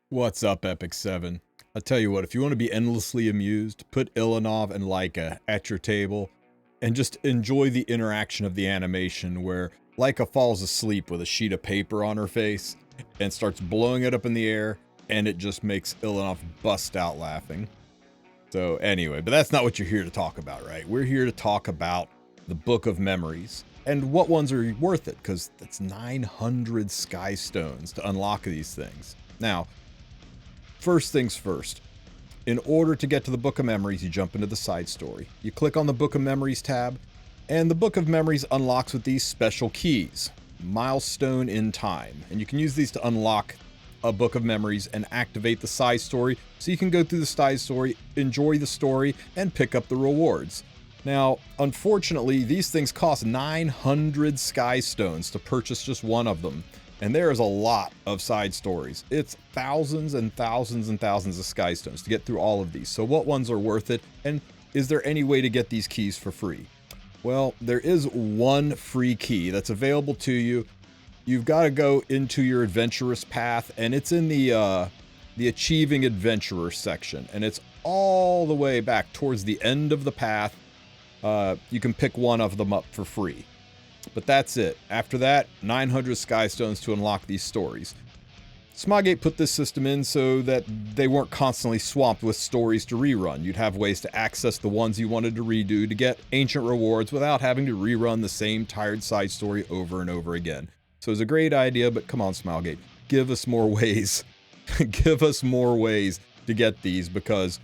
What's up, Epic 7? I'll tell you what, if you want to be endlessly amused, put Ilanov and Laika at your table and just enjoy the interaction of the animation where Laika falls asleep with a sheet of paper on her face and starts blowing it up in the air, and it just makes Ilanov bust out laughing. So anyway, but that's not what you're here to talk about, right? We're here to talk about the Book of Memories and what ones are worth it, because that's 900 skystones to unlock these things. Now, first things first, in order to get to the Book of Memories, you jump into the side story. You click on the Book of Memories tab, and the Book of Memories unlocks with these special keys, Milestone in Time. And you can use these to unlock a Book of Memories and activate the side story, so you can go through the side story, enjoy the story, and pick up the rewards. Now, unfortunately, these things cost 900 skystones to purchase just one of them. And there is a lot of side stories. It's thousands and thousands and thousands of skystones to get through all of these. So what ones are worth it? And is there any way to get these keys for free? Well, there is one free key that's available to you. You've got to go into your adventurous path, and it's in the Achieving Adventurer section. And it's all the way back towards the end of the path. You can pick one of them up for free. But that's it. After that, 900 skystones to unlock these stories. Smogate put this system in so that they weren't constantly swamped with stories to rerun. You'd have ways to access the ones you wanted to redo to get ancient rewards without having to rerun the same tired side story over and over again. So it's a great idea, but come on, Smogate, give us more ways. Give us more ways to get these, because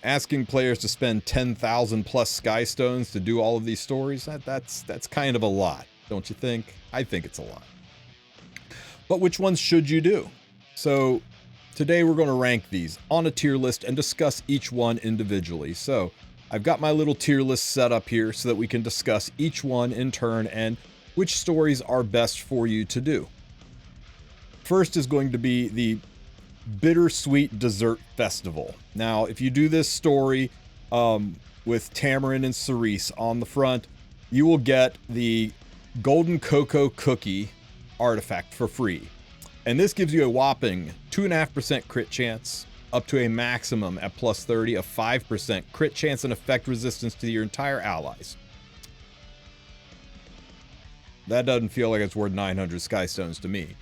asking players to spend 10,000 plus skystones to do all of these stories, that's kind of a lot, don't you think? I think it's a lot. But which ones should you do? So today we're going to rank these on a tier list and discuss each one individually. So I've got my little tier list set up here so that we can discuss each one in turn and which stories are best for you to do. First is going to be the Bittersweet Dessert Festival. Now, if you do this story with Tamarin and Cerise on the front, you will get the Golden Cocoa Cookie artifact for free. And this gives you a whopping 2.5% crit chance, up to a maximum at plus 30 of 5% crit chance and effect resistance to your entire allies. That doesn't feel like it's worth 900 skystones to me.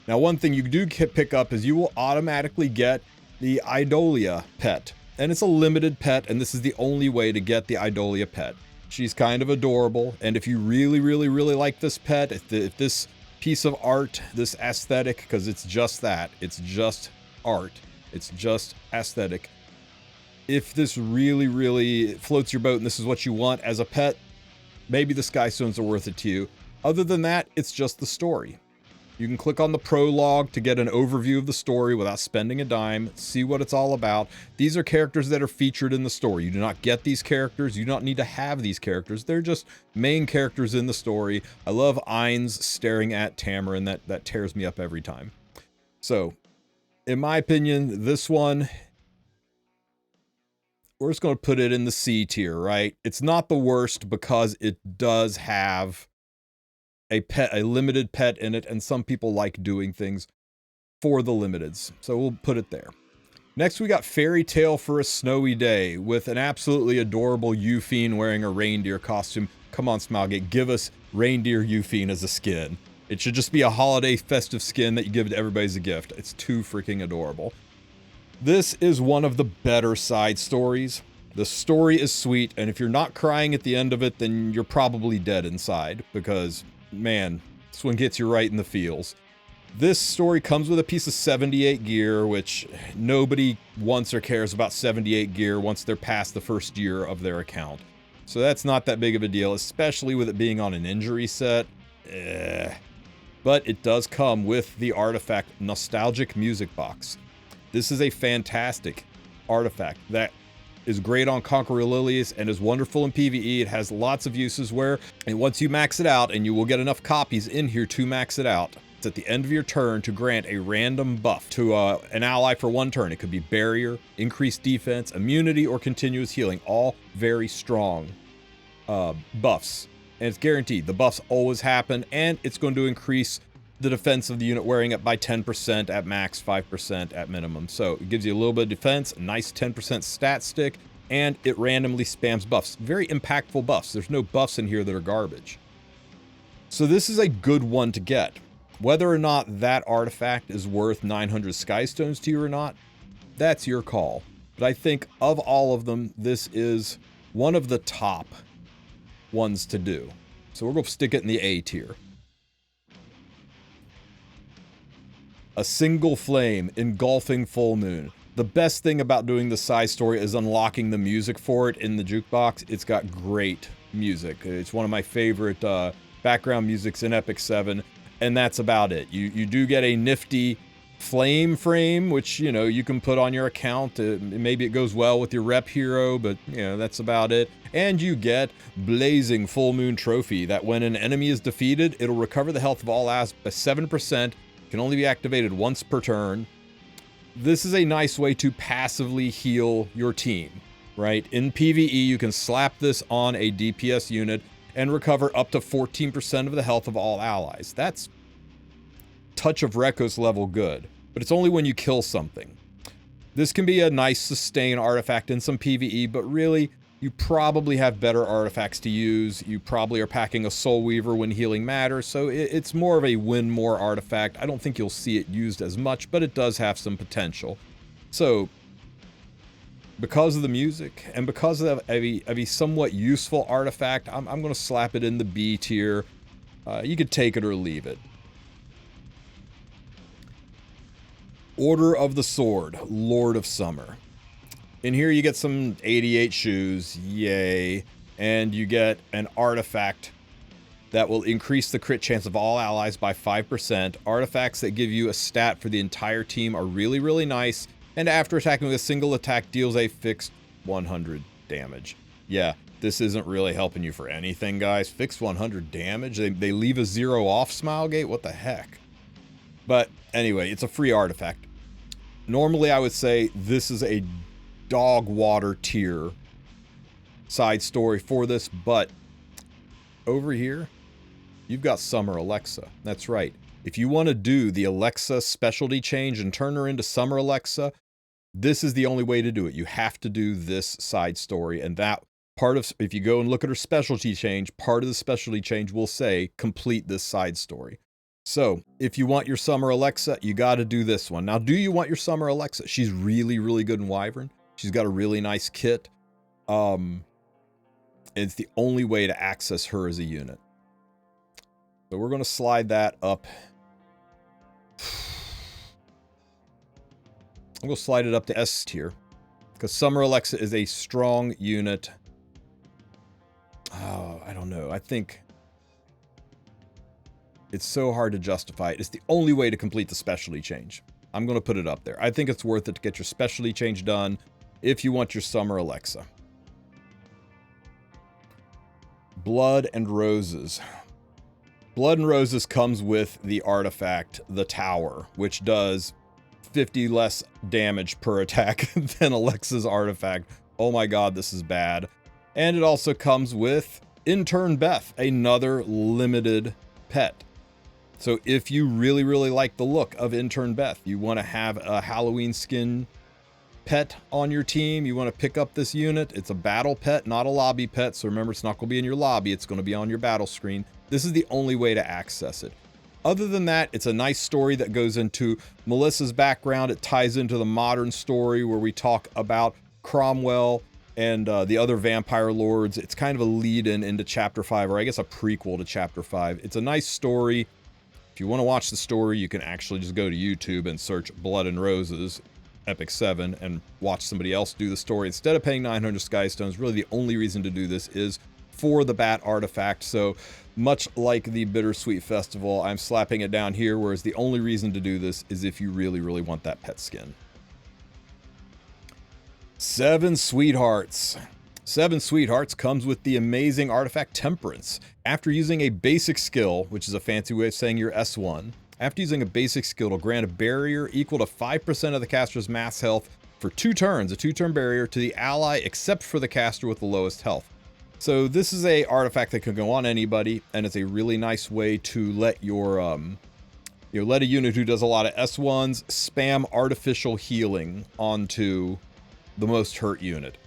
Now, one thing you do pick up is you will automatically get the Idolia pet. And it's a limited pet, and this is the only way to get the Idolia pet. She's kind of adorable, and if you really, really, really like this pet, if this piece of art, this aesthetic, because it's just that, it's just art, it's just aesthetic. If this really, really floats your boat and this is what you want as a pet, maybe the skystones are worth it to you. Other than that, it's just the story. You can click on the prologue to get an overview of the story without spending a dime, see what it's all about. These are characters that are featured in the story. You do not get these characters. You do not need to have these characters. They're just main characters in the story. I love Ainz staring at Tamarin. That tears me up every time. So, in my opinion, this one, we're just going to put it in the C tier, right? It's not the worst because it does have a limited pet in it, and some people like doing things for the limiteds, so we'll put it there. Next, we got Fairy Tale for a Snowy Day with an absolutely adorable Euphine wearing a reindeer costume. Come on, Smogate, give us reindeer Euphine as a skin. It should just be a holiday festive skin that you give to everybody as a gift. It's too freaking adorable. This is one of the better side stories. The story is sweet, and if you're not crying at the end of it, then you're probably dead inside, because man, this one gets you right in the feels. This story comes with a piece of 78 gear, which nobody wants or cares about 78 gear once they're past the first year of their account. So that's not that big of a deal, especially with it being on an injury set. But it does come with the artifact Nostalgic Music Box. This is a fantastic artifact that is great on Conqueror Lilius and is wonderful in PvE. It has lots of uses where, and once you max it out, and you will get enough copies in here to max it out, it's at the end of your turn to grant a random buff to an ally for one turn. It could be barrier, increased defense, immunity, or continuous healing. All very strong buffs. And it's guaranteed. The buffs always happen, and it's going to increase the defense of the unit wearing it by 10% at max, 5% at minimum. So it gives you a little bit of defense, a nice 10% stat stick, and it randomly spams buffs. Very impactful buffs. There's no buffs in here that are garbage. So this is a good one to get. Whether or not that artifact is worth 900 skystones to you or not, that's your call. But I think of all of them, this is one of the top ones to do. So we're going to stick it in the A tier. A single flame, engulfing full moon. The best thing about doing the side story is unlocking the music for it in the jukebox. It's got great music. It's one of my favorite background musics in Epic 7, and that's about it. You do get a nifty flame frame, which, you know, you can put on your account. Maybe it goes well with your rep hero, but, you know, that's about it. And you get blazing full moon trophy that when an enemy is defeated, it'll recover the health of all allies by 7%. Can only be activated once per turn. This is a nice way to passively heal your team, right? In PvE, you can slap this on a DPS unit and recover up to 14% of the health of all allies. That's Touch of Rekos level good, but it's only when you kill something. This can be a nice sustain artifact in some PvE, but really, you probably have better artifacts to use. You probably are packing a Soul Weaver when healing matters, so it's more of a win more artifact. I don't think you'll see it used as much, but it does have some potential. So, because of the music, and because of a somewhat useful artifact, I'm going to slap it in the B tier. You could take it or leave it. Order of the Sword, Lord of Summer. In here you get some 88 shoes, yay, and you get an artifact that will increase the crit chance of all allies by 5%. Artifacts that give you a stat for the entire team are really, really nice, and after attacking with a single attack deals a fixed 100 damage. Yeah, this isn't really helping you for anything, guys. Fixed 100 damage? They leave a 0 off Smilegate? What the heck? But anyway, it's a free artifact. Normally I would say this is a dog water tier side story for this, but over here you've got Summer Alexa. That's right. If you want to do the Alexa specialty change and turn her into Summer Alexa, this is the only way to do it. You have to do this side story, and that part of, if you go and look at her specialty change, part of the specialty change will say complete this side story. So, if you want your Summer Alexa, you got to do this one. Now, do you want your Summer Alexa? She's really, really good in Wyvern. She's got a really nice kit. It's the only way to access her as a unit. So we're going to slide that up. I'm going to slide it up to S tier, because Summer Alexa is a strong unit. Oh, I don't know. I think it's so hard to justify it. It's the only way to complete the specialty change. I'm going to put it up there. I think it's worth it to get your specialty change done if you want your Summer Alexa. Blood and Roses. Blood and Roses comes with the artifact, the Tower, which does 50 less damage per attack than Alexa's artifact. Oh my god, this is bad. And it also comes with Intern Beth, another limited pet. So if you really, really like the look of Intern Beth, you want to have a Halloween skin pet on your team, you want to pick up this unit. It's a battle pet, not a lobby pet. So remember, it's not going to be in your lobby. It's going to be on your battle screen. This is the only way to access it. Other than that, it's a nice story that goes into Melissa's background. It ties into the modern story where we talk about Cromwell and the other vampire lords. It's kind of a lead-in into Chapter 5, or I guess a prequel to Chapter 5. It's a nice story. If you want to watch the story, you can actually just go to YouTube and search Blood and Roses, Epic 7, and watch somebody else do the story. Instead of paying 900 skystones, really the only reason to do this is for the bat artifact. So much like the Bittersweet Festival, I'm slapping it down here, whereas the only reason to do this is if you really, really want that pet skin. 7 Sweethearts. 7 Sweethearts comes with the amazing artifact Temperance. After using a basic skill, which is a fancy way of saying your S1, after using a basic skill to grant a barrier equal to 5% of the caster's max health for 2 turns, a 2-turn barrier to the ally except for the caster with the lowest health. So this is a artifact that can go on anybody, and it's a really nice way to let your You know, let a unit who does a lot of S1s spam artificial healing onto the most hurt unit.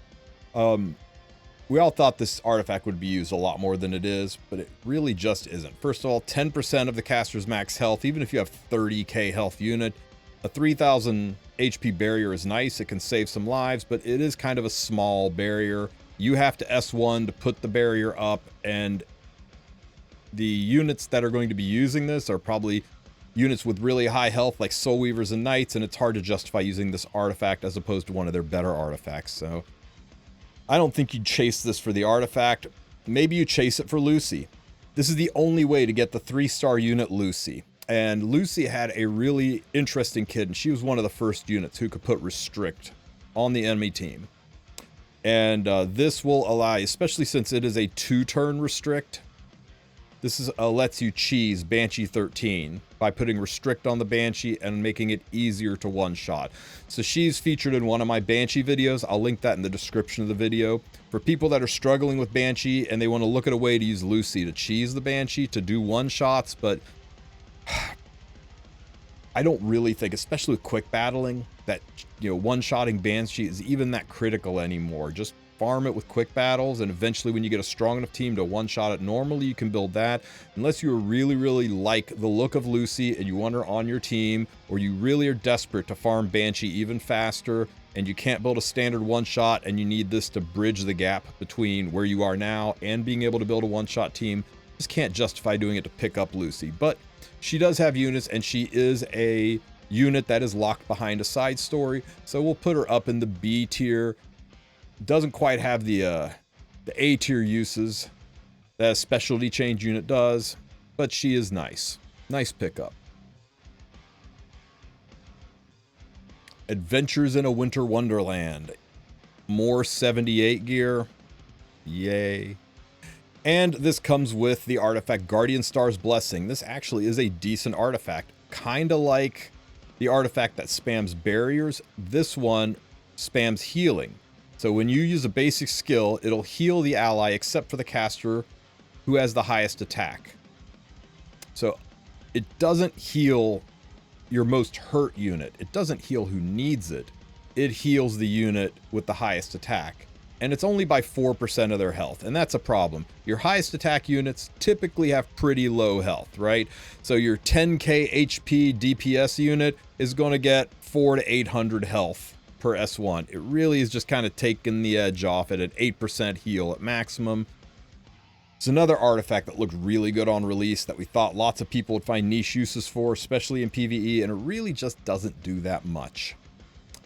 We all thought this artifact would be used a lot more than it is, but it really just isn't. First of all, 10% of the caster's max health, even if you have 30k health unit. A 3000 HP barrier is nice, it can save some lives, but it is kind of a small barrier. You have to S1 to put the barrier up, and the units that are going to be using this are probably units with really high health like Soul Weavers and Knights, and it's hard to justify using this artifact as opposed to one of their better artifacts. So I don't think you'd chase this for the artifact. Maybe you chase it for Lucy. This is the only way to get the 3-star unit Lucy. And Lucy had a really interesting kid, and she was one of the first units who could put Restrict on the enemy team. And this will allow, especially since it is a 2-turn Restrict, this is lets you cheese Banshee 13 by putting Restrict on the Banshee and making it easier to one-shot. So she's featured in one of my Banshee videos. I'll link that in the description of the video. For people that are struggling with Banshee and they want to look at a way to use Lucy to cheese the Banshee to do one-shots, but I don't really think, especially with quick battling, that, you know, one-shotting Banshee is even that critical anymore. Just farm it with quick battles, and eventually when you get a strong enough team to one-shot it normally, you can build that. Unless you really like the look of Lucy and you want her on your team, or you really are desperate to farm Banshee even faster and you can't build a standard one-shot and you need this to bridge the gap between where you are now and being able to build a one-shot team, just can't justify doing it to pick up Lucy. But she does have units, and she is a unit that is locked behind a side story, so we'll put her up in the B tier. Doesn't quite have the A tier uses that a specialty change unit does, but she is nice. Nice pickup. Adventures in a Winter Wonderland. More 78 gear. Yay. And this comes with the artifact Guardian Star's Blessing. This actually is a decent artifact. Kind of like the artifact that spams barriers. This one spams healing. So when you use a basic skill, it'll heal the ally except for the caster who has the highest attack. So it doesn't heal your most hurt unit. It doesn't heal who needs it. It heals the unit with the highest attack. And it's only by 4% of their health, and that's a problem. Your highest attack units typically have pretty low health, right? So your 10k HP DPS unit is going to get 400 to 800 health per S1. It really is just kind of taking the edge off at an 8% heal at maximum. It's another artifact that looked really good on release that we thought lots of people would find niche uses for, especially in PvE, and it really just doesn't do that much.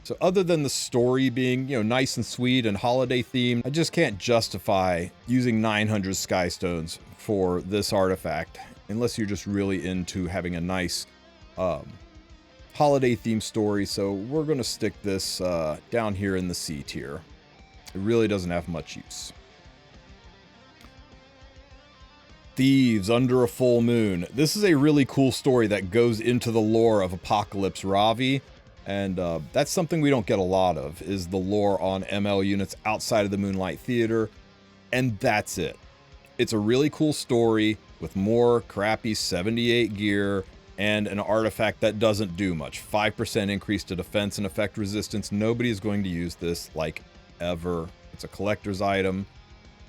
So other than the story being, you know, nice and sweet and holiday themed, I just can't justify using 900 skystones for this artifact unless you're just really into having a nice holiday themed story. So we're going to stick this down here in the C tier. It really doesn't have much use. Thieves Under a Full Moon. This is a really cool story that goes into the lore of Apocalypse Ravi. And that's something we don't get a lot of, is the lore on ML units outside of the Moonlight Theater. And that's it. It's a really cool story with more crappy 78 gear and an artifact that doesn't do much. 5% increase to defense and effect resistance. Nobody is going to use this, like, ever. It's a collector's item.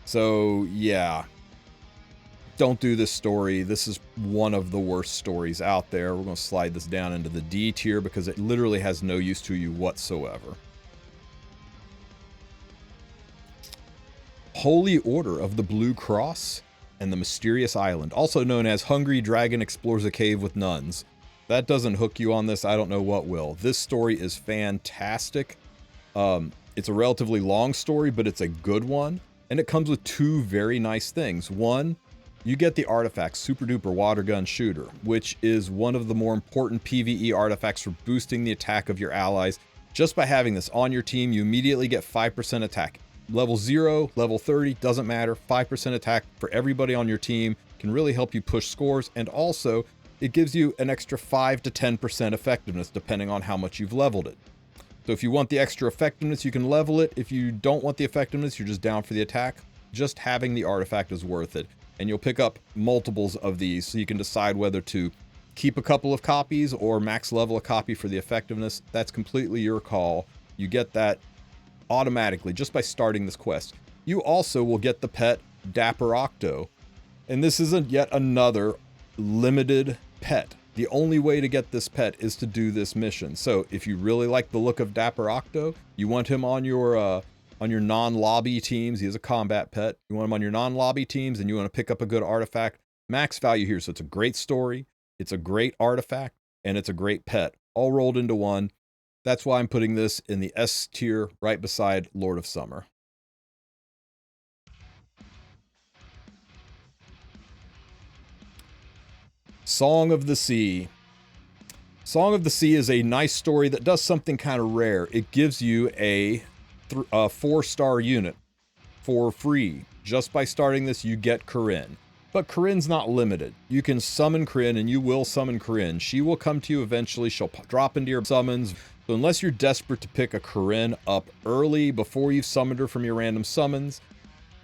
So, yeah. Don't do this story. This is one of the worst stories out there. We're going to slide this down into the D tier because it literally has no use to you whatsoever. Holy Order of the Blue Cross and the Mysterious Island, also known as Hungry Dragon Explores a Cave with Nuns. That doesn't hook you on this, I don't know what will. This story is fantastic. It's a relatively long story, but it's a good one. And it comes with two very nice things. One, you get the artifact Super Duper Water Gun Shooter, which is one of the more important PvE artifacts for boosting the attack of your allies. Just by having this on your team, you immediately get 5% attack. Level 0, level 30, doesn't matter. 5% attack for everybody on your team can really help you push scores, and also it gives you an extra 5 to 10% effectiveness depending on how much you've leveled it. So if you want the extra effectiveness, you can level it. If you don't want the effectiveness, you're just down for the attack. Just having the artifact is worth it. And you'll pick up multiples of these so you can decide whether to keep a couple of copies or max level a copy for the effectiveness. That's completely your call. You get that automatically just by starting this quest. You also will get the pet Dapper Octo. And this isn't yet another limited pet. The only way to get this pet is to do this mission. So if you really like the look of Dapper Octo, you want him on your non-lobby teams. He is a combat pet. You want him on your non-lobby teams and you want to pick up a good artifact. Max value here. So it's a great story. It's a great artifact and it's a great pet all rolled into one. That's why I'm putting this in the S tier right beside Lord of Summer. Song of the Sea. Song of the Sea is a nice story that does something kind of rare. It gives you a 4-star unit for free. Just by starting this, you get Corinne. But Corinne's not limited. You can summon Corinne, and you will summon Corinne. She will come to you eventually. She'll drop into your summons. So unless you're desperate to pick a Corinne up early before you've summoned her from your random summons,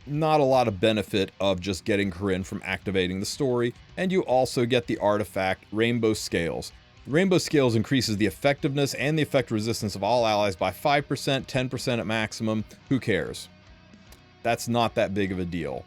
not a lot of benefit of just getting Corinne from activating the story. And you also get the artifact Rainbow Scales. Rainbow Scales increases the effectiveness and the effect resistance of all allies by 5%, 10% at maximum. Who cares? That's not that big of a deal.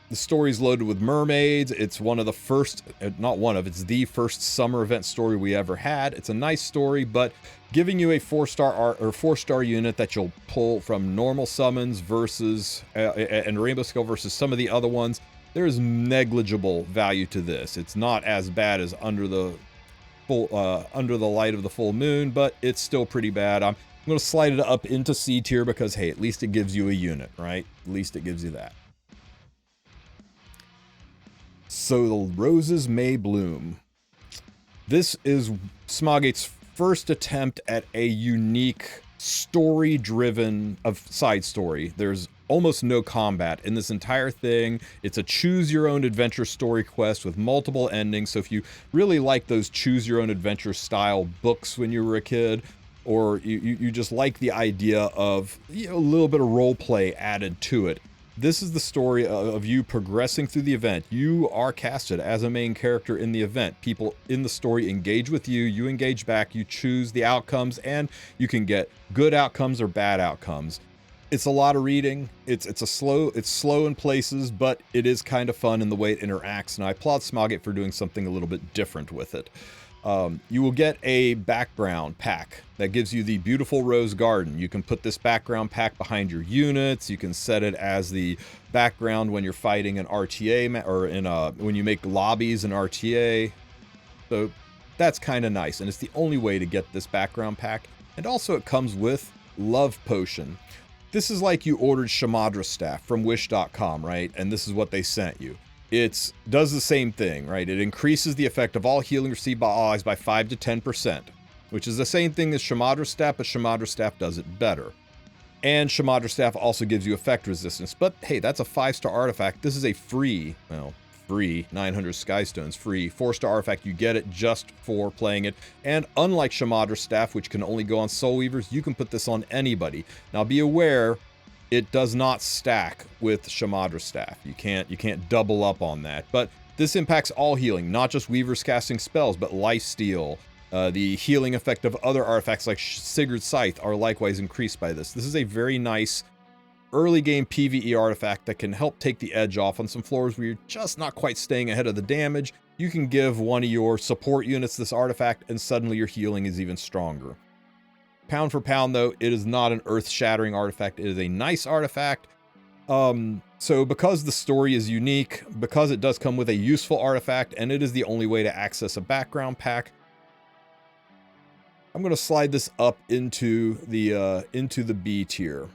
The story's loaded with mermaids. It's one of the first, it's the first summer event story we ever had. It's a nice story, but giving you a 4-star unit that you'll pull from normal summons versus and Rainbow Scale versus some of the other ones, there is negligible value to this. It's not as bad as Under the Light of the Full Moon, but it's still pretty bad. I'm going to slide it up into C tier because, hey, at least it gives you a unit, right? At least it gives you that. So the Roses May Bloom. This is Smogate's first attempt at a unique story-driven side story. There's almost no combat in this entire thing. It's a choose-your-own-adventure story quest with multiple endings. So if you really like those choose-your-own-adventure style books when you were a kid, or you just like the idea of a little bit of role play added to it, this is the story of you progressing through the event. You are casted as a main character in the event. People in the story engage with you, you engage back, you choose the outcomes, and you can get good outcomes or bad outcomes. It's a lot of reading. It's slow in places, but it is kind of fun in the way it interacts, and I applaud Smogate for doing something a little bit different with it. You will get a background pack that gives you the beautiful rose garden. You can put this background pack behind your units. You can set it as the background when you're fighting an RTA or when you make lobbies in RTA. So that's kind of nice, and it's the only way to get this background pack. And also it comes with Love Potion. This is like you ordered Shamadra Staff from Wish.com, right? And this is what they sent you. It does the same thing, right? It increases the effect of all healing received by allies by 5 to 10%, which is the same thing as Shamadra Staff, but Shamadra Staff does it better. And Shamadra Staff also gives you effect resistance, but hey, that's a 5-star artifact. This is a free 900 skystones, free 4-star artifact. You get it just for playing it. And unlike Shamadra Staff, which can only go on Soul Weavers, you can put this on anybody. Now be aware, it does not stack with Shamadra Staff. You can't double up on that. But this impacts all healing, not just Weavers casting spells, but Lifesteal. The healing effect of other artifacts like Sigurd's Scythe are likewise increased by this. This is a very nice early game PvE artifact that can help take the edge off on some floors where you're just not quite staying ahead of the damage. You can give one of your support units this artifact and suddenly your healing is even stronger. Pound for pound, though, it is not an earth-shattering artifact. It is a nice artifact. So because the story is unique, because it does come with a useful artifact, and it is the only way to access a background pack, I'm going to slide this up into the B tier.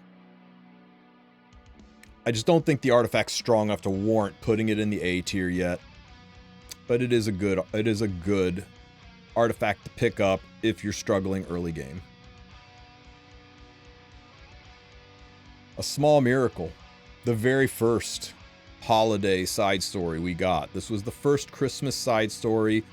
I just don't think the artifact's strong enough to warrant putting it in the A tier yet. But it is a good artifact to pick up if you're struggling early game. A Small Miracle, the very first holiday side story we got. This was the first Christmas side story.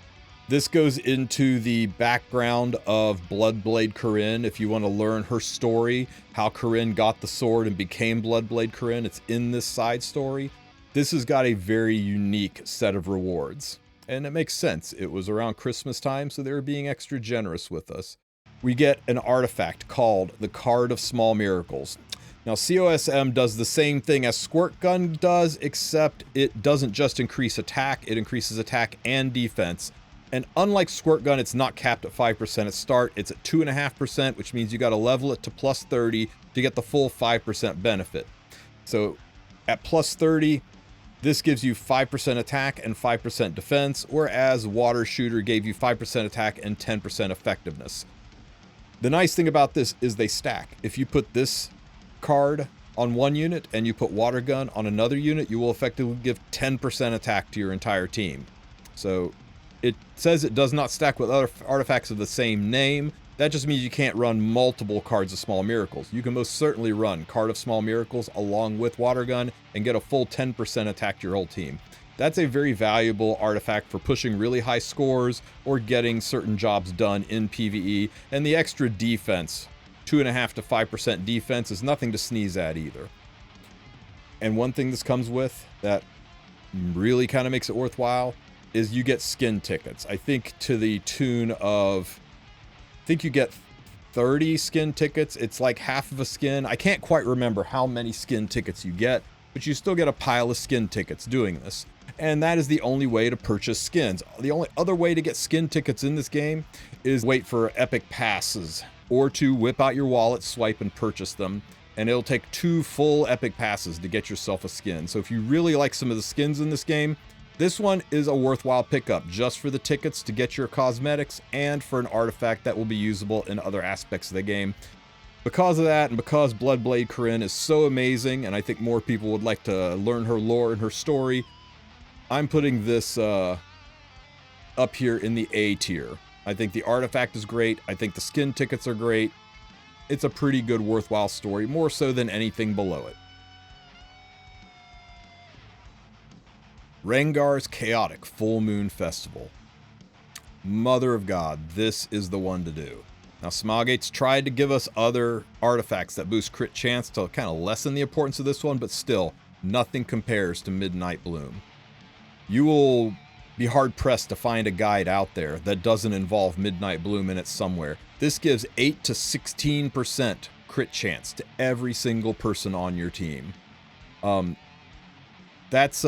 This goes into the background of Bloodblade Corinne. If you want to learn her story, how Corinne got the sword and became Bloodblade Corinne, it's in this side story. This has got a very unique set of rewards. And it makes sense. It was around Christmas time, so they were being extra generous with us. We get an artifact called the Card of Small Miracles. Now, COSM does the same thing as Squirt Gun does, except it doesn't just increase attack, it increases attack and defense. And unlike Squirt Gun, it's not capped at 5% at start, it's at 2.5%, which means you gotta level it to plus 30 to get the full 5% benefit. So at plus 30, this gives you 5% attack and 5% defense, whereas Water Shooter gave you 5% attack and 10% effectiveness. The nice thing about this is they stack. If you put this card on one unit and you put Water Gun on another unit, you will effectively give 10% attack to your entire team. So it says it does not stack with other artifacts of the same name. That just means you can't run multiple cards of Small Miracles. You can most certainly run Card of Small Miracles along with Water Gun and get a full 10% attack to your whole team. That's a very valuable artifact for pushing really high scores or getting certain jobs done in PvE. And the extra defense, 2.5 to 5% defense, is nothing to sneeze at either. And one thing this comes with that really kind of makes it worthwhile is you get skin tickets. I think to the tune of, I think you get 30 skin tickets. It's like half of a skin. I can't quite remember how many skin tickets you get, but you still get a pile of skin tickets doing this. And that is the only way to purchase skins. The only other way to get skin tickets in this game is wait for epic passes, or to whip out your wallet, swipe, and purchase them. And it'll take 2 full epic passes to get yourself a skin. So if you really like some of the skins in this game, this one is a worthwhile pickup just for the tickets to get your cosmetics and for an artifact that will be usable in other aspects of the game. Because of that, and because Bloodblade Corinne is so amazing, and I think more people would like to learn her lore and her story, I'm putting this up here in the A tier. I think the artifact is great. I think the skin tickets are great. It's a pretty good, worthwhile story, more so than anything below it. Reingar's Chaotic Full Moon Festival. Mother of God, this is the one to do. Now, Smogate's tried to give us other artifacts that boost crit chance to kind of lessen the importance of this one, but still, nothing compares to Midnight Bloom. You will be hard-pressed to find a guide out there that doesn't involve Midnight Bloom in it somewhere. This gives 8 to 16% crit chance to every single person on your team. That's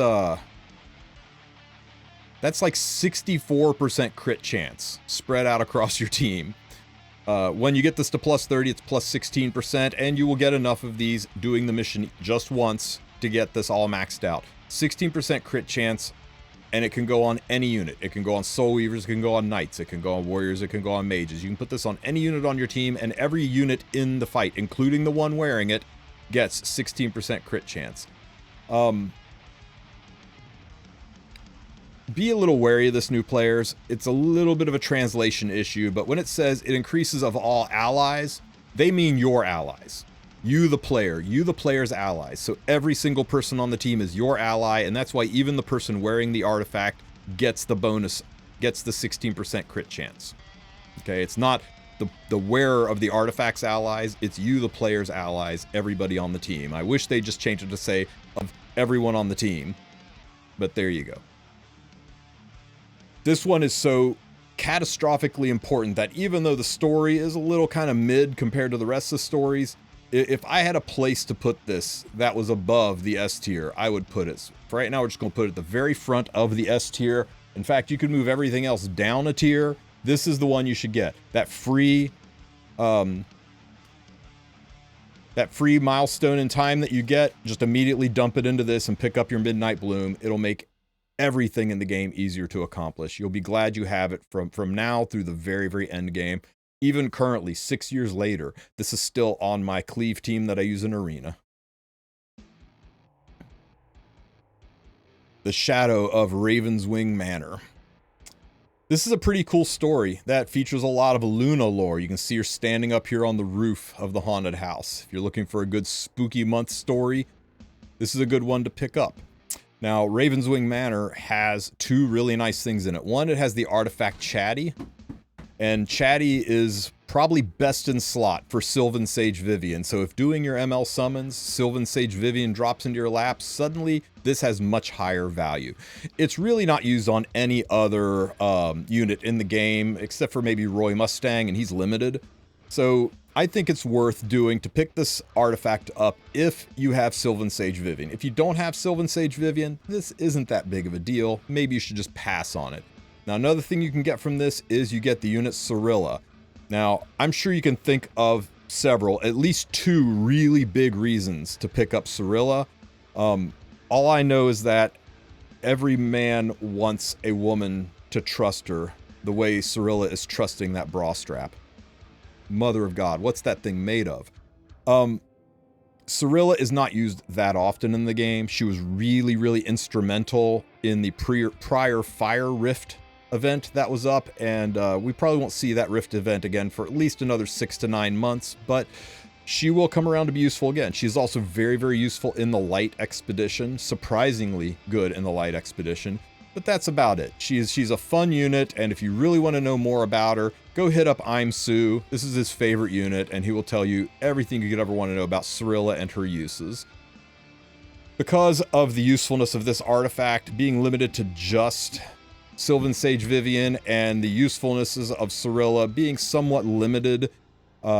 like 64% crit chance spread out across your team. When you get this to plus 30, it's plus 16%, and you will get enough of these doing the mission just once to get this all maxed out. 16% crit chance, and it can go on any unit. It can go on Soul Weavers, it can go on Knights, it can go on Warriors, it can go on Mages. You can put this on any unit on your team, and every unit in the fight, including the one wearing it, gets 16% crit chance. Be a little wary of this, new players. It's a little bit of a translation issue, but when it says it increases of all allies, they mean your allies. You, the player. You, the player's allies. So every single person on the team is your ally, and that's why even the person wearing the artifact gets the bonus, gets the 16% crit chance. Okay, it's not the wearer of the artifact's allies, it's you, the player's allies, everybody on the team. I wish they just changed it to say of everyone on the team, but there you go. This one is so catastrophically important that even though the story is a little kind of mid compared to the rest of the stories, if I had a place to put this that was above the S tier, I would put it. For right now, we're just going to put it at the very front of the S tier. In fact, you could move everything else down a tier. This is the one you should get. That free milestone in time that you get, just immediately dump it into this and pick up your Midnight Bloom. It'll make everything in the game easier to accomplish. You'll be glad you have it from now through the very, very end game. Even currently, 6 years later, this is still on my Cleave team that I use in Arena. The Shadow of Ravenwing Manor. This is a pretty cool story that features a lot of Luna lore. You can see her standing up here on the roof of the haunted house. If you're looking for a good spooky month story, this is a good one to pick up. Now, Ravenwing Manor has 2 really nice things in it. One, it has the artifact Chatty. And Chatty is probably best in slot for Sylvan Sage Vivian. So if doing your ML summons, Sylvan Sage Vivian drops into your lap, suddenly this has much higher value. It's really not used on any other unit in the game, except for maybe Roy Mustang, and he's limited. So I think it's worth doing to pick this artifact up if you have Sylvan Sage Vivian. If you don't have Sylvan Sage Vivian, this isn't that big of a deal. Maybe you should just pass on it. Now, another thing you can get from this is you get the unit Cirilla. Now, I'm sure you can think of several, at least 2 really big reasons to pick up Cirilla. All I know is that every man wants a woman to trust her the way Cirilla is trusting that bra strap. Mother of God, what's that thing made of? Cirilla is not used that often in the game. She was really, really instrumental in the prior Fire Rift event that was up, and we probably won't see that Rift event again for at least another 6 to 9 months, but she will come around to be useful again. She's also very, very useful in the Light Expedition, surprisingly good in the Light Expedition, but that's about it. She's a fun unit, and if you really want to know more about her, go hit up I'm Sue. This is his favorite unit, and he will tell you everything you could ever want to know about Cirilla and her uses. Because of the usefulness of this artifact being limited to just Sylvan Sage Vivian and the usefulnesses of Cirilla being somewhat limited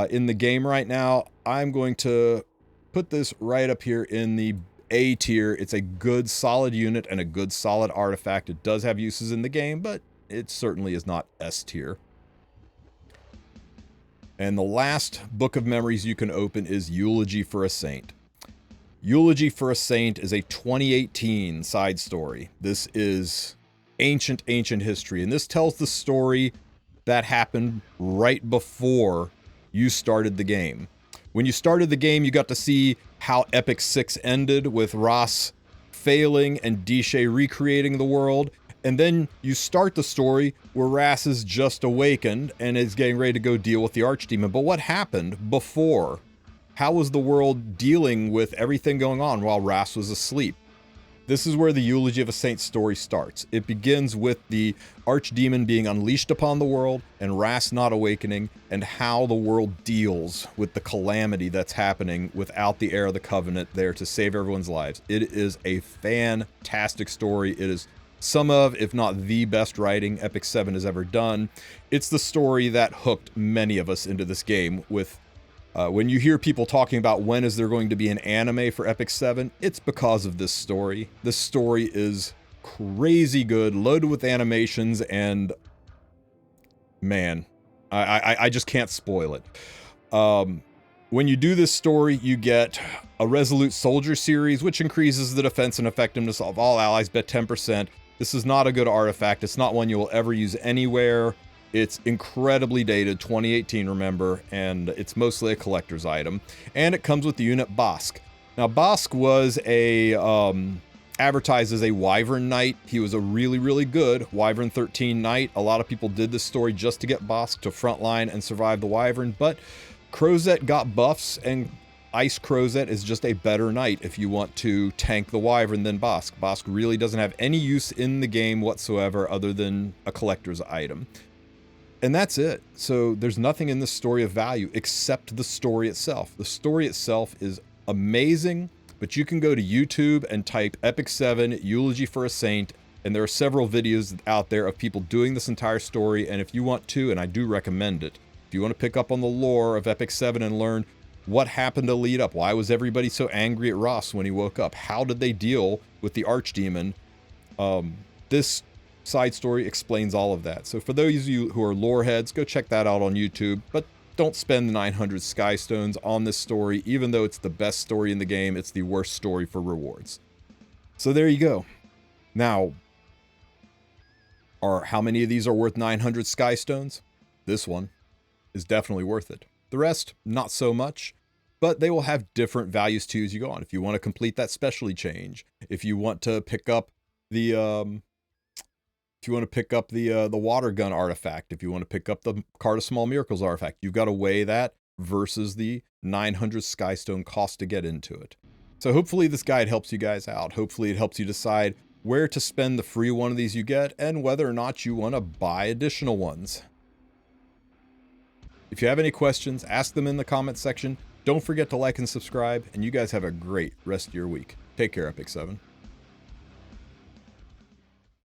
in the game right now, I'm going to put this right up here in the A tier. It's a good solid unit and a good solid artifact. It does have uses in the game, but it certainly is not S tier. And the last book of memories you can open is Eulogy for a Saint. Eulogy for a Saint is a 2018 side story. This is ancient history, and this tells the story that happened right before you started the game. When you started the game, you got to see how Epic 6 ended with Ross failing and Dishe recreating the world, and then you start the story where Ras is just awakened and is getting ready to go deal with the Archdemon. But what happened before? How was the world dealing with everything going on while Ras was asleep? This is where the Eulogy of a Saint story starts. It begins with the Archdemon being unleashed upon the world and Ras not awakening, and how the world deals with the calamity that's happening without the heir of the Covenant there to save everyone's lives. It is a fantastic story. It is some of, if not the best writing Epic 7 has ever done. It's the story that hooked many of us into this game with when you hear people talking about when is there going to be an anime for Epic 7, it's because of this story. This story is crazy good, loaded with animations, and man, I just can't spoil it. When you do this story, you get a Resolute Soldier series, which increases the defense and effectiveness of all allies by 10%. This is not a good artifact. It's not one you will ever use anywhere. It's incredibly dated, 2018, remember, and it's mostly a collector's item. And it comes with the unit Bosk. Now, Bosk was advertised as a Wyvern Knight. He was a really, really good Wyvern 13 Knight. A lot of people did this story just to get Bosk to frontline and survive the Wyvern, but Crozet got buffs, and Ice Crozet is just a better knight if you want to tank the Wyvern than Bosk. Bosk really doesn't have any use in the game whatsoever other than a collector's item. And that's it. So there's nothing in this story of value except the story itself. The story itself is amazing, but you can go to YouTube and type Epic 7 Eulogy for a Saint, and there are several videos out there of people doing this entire story. And if you want to, and I do recommend it, if you want to pick up on the lore of Epic 7 and learn what happened to lead up, why was everybody so angry at Ross when he woke up, how did they deal with the Archdemon, this side story explains all of that. So for those of you who are lore heads, go check that out on YouTube, but don't spend the 900 skystones on this story. Even though it's the best story in the game, it's the worst story for rewards. So there you go. Now, how many of these are worth 900 skystones? This one is definitely worth it. The rest, not so much, but they will have different values too as you go on. If you want to complete that specialty change, if you want to pick up the water gun artifact, if you want to pick up the Card of Small Miracles artifact, you've got to weigh that versus the 900 skystone cost to get into it. So hopefully this guide helps you guys out. Hopefully it helps you decide where to spend the free one of these you get and whether or not you want to buy additional ones. If you have any questions, ask them in the comments section. Don't forget to like and subscribe, and you guys have a great rest of your week. Take care, Epic 7.